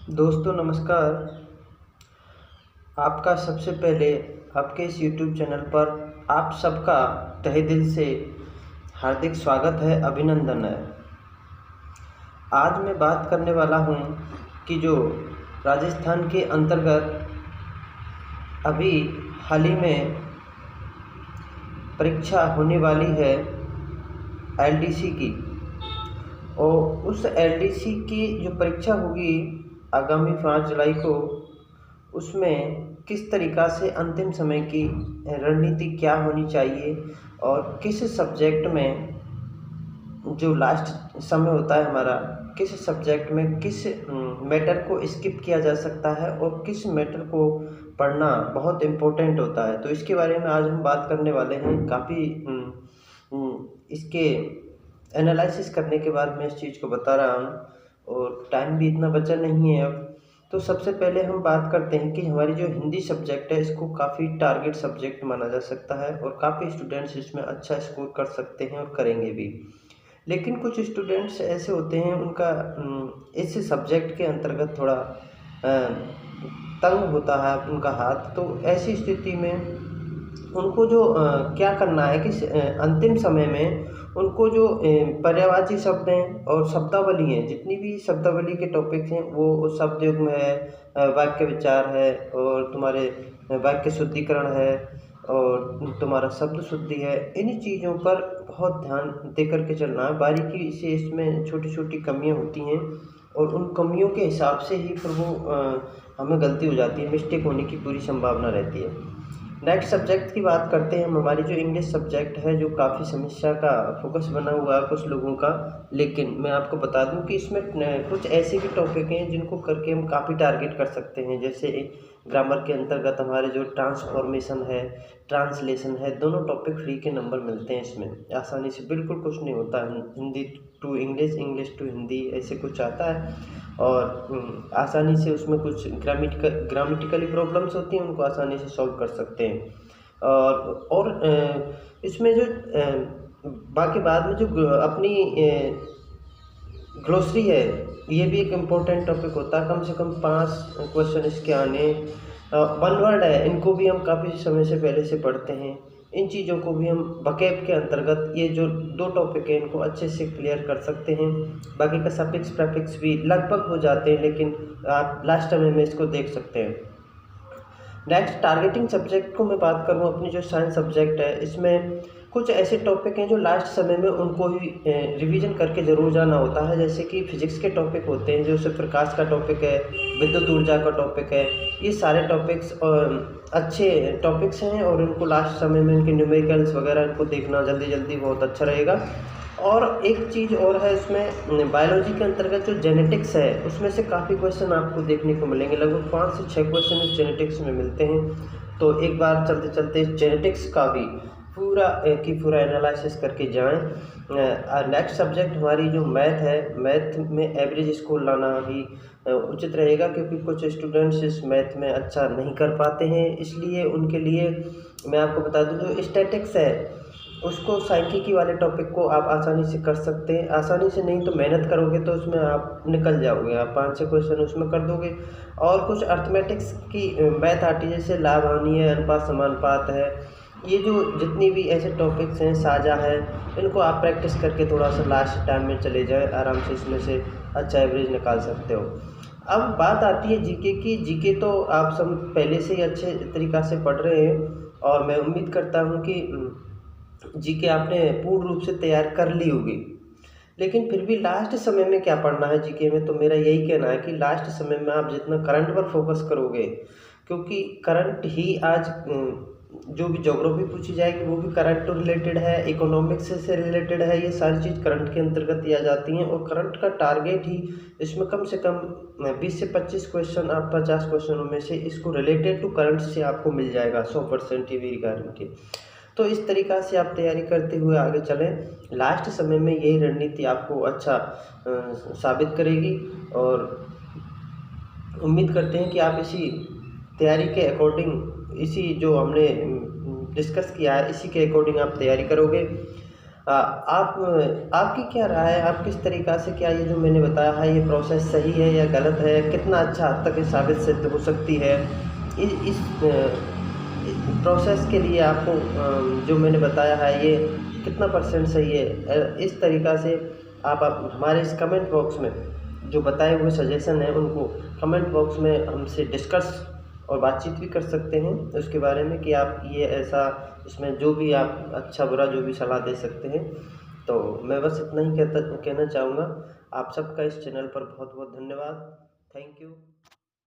दोस्तों नमस्कार। आपका सबसे पहले आपके इस यूट्यूब चैनल पर आप सबका तहे दिल से हार्दिक स्वागत है, अभिनंदन है। आज मैं बात करने वाला हूँ कि जो राजस्थान के अंतर्गत अभी हाल ही में परीक्षा होने वाली है एलडीसी की, और उस एलडीसी की जो परीक्षा होगी आगामी 5 जुलाई को, उसमें किस तरीक़ा से अंतिम समय की रणनीति क्या होनी चाहिए और किस सब्जेक्ट में जो लास्ट समय होता है हमारा, किस सब्जेक्ट में किस मैटर को स्किप किया जा सकता है और किस मैटर को पढ़ना बहुत इम्पोर्टेंट होता है। तो इसके बारे में आज हम बात करने वाले हैं। काफ़ी इसके एनालिसिस करने के बाद मैं इस चीज़ को बता रहा हूँ और टाइम भी इतना बचा नहीं है अब। तो सबसे पहले हम बात करते हैं कि हमारी जो हिंदी सब्जेक्ट है, इसको काफ़ी टारगेट सब्जेक्ट माना जा सकता है और काफ़ी स्टूडेंट्स इसमें अच्छा स्कोर कर सकते हैं और करेंगे भी। लेकिन कुछ स्टूडेंट्स ऐसे होते हैं, उनका इस सब्जेक्ट के अंतर्गत थोड़ा तंग होता है उनका हाथ। तो ऐसी स्थिति में उनको जो क्या करना है कि अंतिम समय में उनको जो पर्यायवाची शब्द हैं और शब्दावली हैं, जितनी भी शब्दावली के टॉपिक्स हैं, वो शब्द युग्म है, वाक्य विचार है, और तुम्हारे वाक्य शुद्धिकरण है, और तुम्हारा शब्द शुद्धि है। इन्हीं चीज़ों पर बहुत ध्यान दे करके चलना है। बारीकी से इसमें छोटी छोटी कमियां होती हैं और उन कमियों के हिसाब से ही फिर वो हमें गलती हो जाती है, मिस्टेक होने की पूरी संभावना रहती है। नेक्स्ट सब्जेक्ट की बात करते हैं हम। हमारी जो इंग्लिश सब्जेक्ट है, जो काफ़ी समस्या का फोकस बना हुआ है कुछ लोगों का, लेकिन मैं आपको बता दूं कि इसमें कुछ ऐसे भी टॉपिक हैं जिनको करके हम काफ़ी टारगेट कर सकते हैं। जैसे ग्रामर के अंतर्गत हमारे जो ट्रांसफॉर्मेशन है, ट्रांसलेशन है, दोनों टॉपिक फ्री के नंबर मिलते हैं इसमें आसानी से। बिल्कुल कुछ नहीं होता है, Hindi to English, English to Hindi, ऐसे कुछ आता है और आसानी से उसमें कुछ ग्रामेटिकली प्रॉब्लम्स होती हैं, उनको आसानी से सॉल्व कर सकते हैं। और इसमें जो बाकी बाद में जो अपनी ग्लोसरी है, ये भी एक इम्पोर्टेंट टॉपिक होता है। कम से कम 5 क्वेश्चन इसके आने। वन वर्ड है, इनको भी हम काफ़ी समय से पहले से पढ़ते हैं। इन चीज़ों को भी हम वोकैब के अंतर्गत, ये जो 2 टॉपिक हैं, इनको अच्छे से क्लियर कर सकते हैं। बाकी का सफिक्स प्रीफिक्स भी लगभग हो जाते हैं, लेकिन आप लास्ट समय में इसको देख सकते हैं। नेक्स्ट टारगेटिंग सब्जेक्ट को मैं बात करूँ, अपनी जो साइंस सब्जेक्ट है, इसमें कुछ ऐसे टॉपिक हैं जो लास्ट समय में उनको ही रिवीजन करके ज़रूर जाना होता है। जैसे कि फिजिक्स के टॉपिक होते हैं, जो प्रकाश का टॉपिक है, विद्युत ऊर्जा का टॉपिक है। ये सारे टॉपिक्स अच्छे टॉपिक्स हैं और इनको लास्ट समय में इनके न्यूमेरिकल्स वगैरह इनको देखना जल्दी जल्दी बहुत अच्छा रहेगा। और एक चीज़ और है इसमें, बायोलॉजी के अंतर्गत जो जेनेटिक्स है, उसमें से काफ़ी क्वेश्चन आपको देखने को मिलेंगे। लगभग 5 से 6 क्वेश्चन इस जेनेटिक्स में मिलते हैं। तो एक बार चलते चलते इस जेनेटिक्स का भी पूरा एनालिसिस करके जाएं। नेक्स्ट सब्जेक्ट हमारी जो मैथ है, मैथ में एवरेज स्कोर लाना भी उचित रहेगा, क्योंकि कुछ स्टूडेंट्स इस मैथ में अच्छा नहीं कर पाते हैं। इसलिए उनके लिए मैं आपको बता दूं, जो स्टैटिक्स है, उसको सांख्यिकी वाले टॉपिक को आप आसानी से कर सकते हैं। आसानी से नहीं तो मेहनत करोगे तो उसमें आप निकल जाओगे, आप 5-6 क्वेश्चन उसमें कर दोगे। और कुछ अर्थमेटिक्स की मैथ आती है, जैसे लाभ हानि है, अनुपात समानुपात है, ये जो जितनी भी ऐसे टॉपिक्स हैं, साझा है, इनको आप प्रैक्टिस करके थोड़ा सा लास्ट टाइम में चले जाए, आराम से इसमें से अच्छा एवरेज निकाल सकते हो। अब बात आती है जीके की। जीके तो आप सब पहले से ही अच्छे तरीक़ा से पढ़ रहे हैं और मैं उम्मीद करता हूँ कि जीके आपने पूर्ण रूप से तैयार कर ली होगी। लेकिन फिर भी लास्ट समय में क्या पढ़ना है जीके में, तो मेरा यही कहना है कि लास्ट समय में आप जितना करंट पर फोकस करोगे, क्योंकि करंट ही आज जो भी ज्योग्राफी पूछी जाएगी वो भी करंट टू रिलेटेड है, इकोनॉमिक्स से रिलेटेड है, ये सारी चीज़ करंट के अंतर्गत ही आ जाती हैं। और करंट का टारगेट ही इसमें कम से कम 20 से 25 क्वेश्चन, आप 50 क्वेश्चनों में से इसको रिलेटेड टू करंट से आपको मिल जाएगा 100%, ये मेरी गारंटी। तो इस तरीक़ा से आप तैयारी करते हुए आगे चलें। लास्ट समय में यही रणनीति आपको अच्छा साबित करेगी और उम्मीद करते हैं कि आप इसी तैयारी के अकॉर्डिंग, इसी जो हमने डिस्कस किया है, इसी के अकॉर्डिंग आप तैयारी करोगे। आप आपकी क्या राय है, आप किस तरीक़ा से, क्या ये जो मैंने बताया है ये प्रोसेस सही है या गलत है, कितना अच्छा हद तक ये साबित सिद्ध हो सकती है? इस प्रोसेस के लिए आपको जो मैंने बताया है ये कितना परसेंट सही है? इस तरीक़ा से आप हमारे इस कमेंट बॉक्स में जो बताए हुए सजेशन हैं उनको कमेंट बॉक्स में हमसे डिस्कस और बातचीत भी कर सकते हैं उसके बारे में कि आप ये ऐसा, इसमें जो भी आप अच्छा बुरा जो भी सलाह दे सकते हैं। तो मैं बस इतना ही कहना चाहूँगा। आप सबका इस चैनल पर बहुत बहुत धन्यवाद। Thank you.